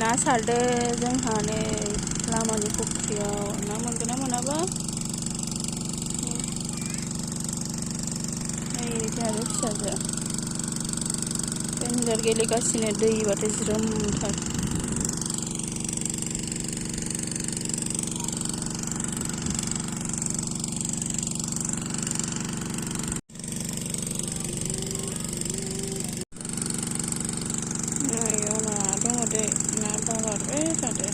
ना सारदो जोंहा नै लामानि फुख्रियाव ना मोनगोन ना मोनाबा नै जोंहाबो फिसाजो देन्जार गेलेगासिनो दैबाथाय ज्रोमथार नायाव ना दङ दे ना बागारबाय थादो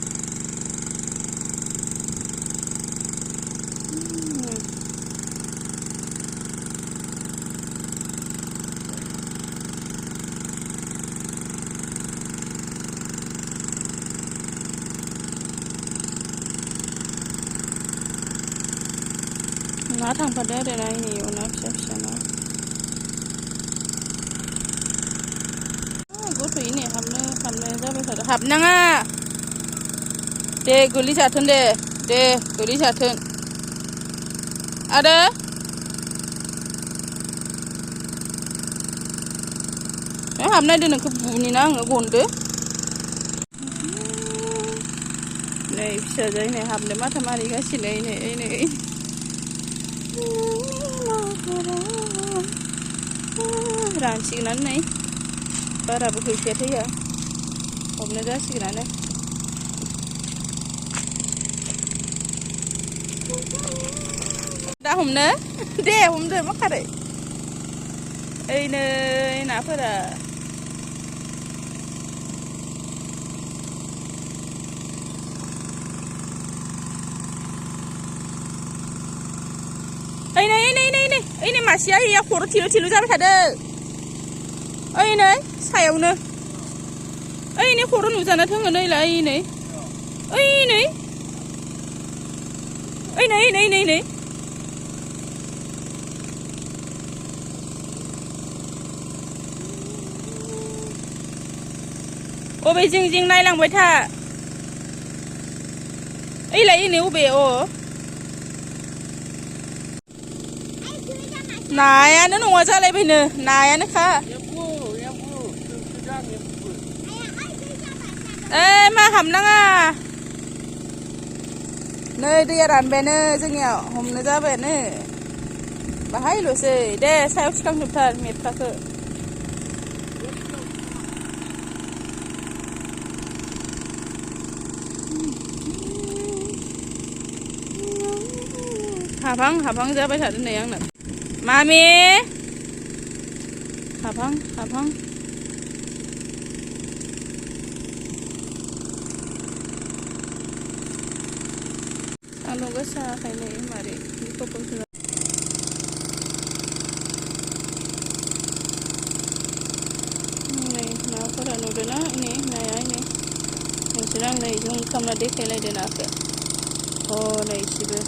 ना थांफादो आरो ना इनियाव ना फिसा फिसा ना गथ'यैनो हाबनो जाबाय थादो हाबनाङा दे गोलैजाथों दे गोलैजाथों आरो हाबनायदो नोंखौ बुनिना आङो गनदो नै फिसाजो नै हाबनो माथा मारिगासिनो नै रानसिगोनानो नै बाराबो गैखाया थैया हमनो जासिगोनानो दा हमनो दे हमदो मा खारै ओइ नै नाफोरा ओइ नै मासेया हैया खर' थिलु जाबाय थादो ओइ नै सायावनो ओइ नै खर' नुजाना थोङो नैलाय ओइ नै अबे जिं नायलांबाय था ओइलाय नै अबे नायानो नङा जालायबायनो नायानोखा मा हाबनाङा नै दैया रानबायानो जोंनियाव हमनो जाबायानो बाहायल'सै दे सायाव थिखांजोबथार मेटखाखौ हाबहां जाबाय थादो नै आंना मामि हाबहां सान्दुं गोसाखायनो मारै नै नाफोरा नुदोंना नाया नोंसोर आं नै जुम खालामना देखायलायदो नाखौ नै इसेबो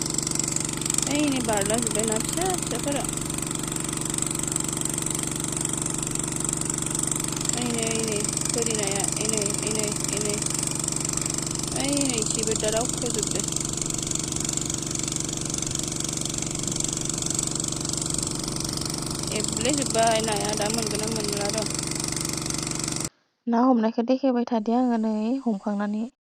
नै बारलाजोब्बाय ना फिसाफोरा नै बोरि नाया नै इसेबो दा दावखोजोबदो एब्लेजोब्बाय नाया दा मोनगोन ना मोनला र' ना हमनायखौ देखायबाय थादो आङो नै हमखांनानै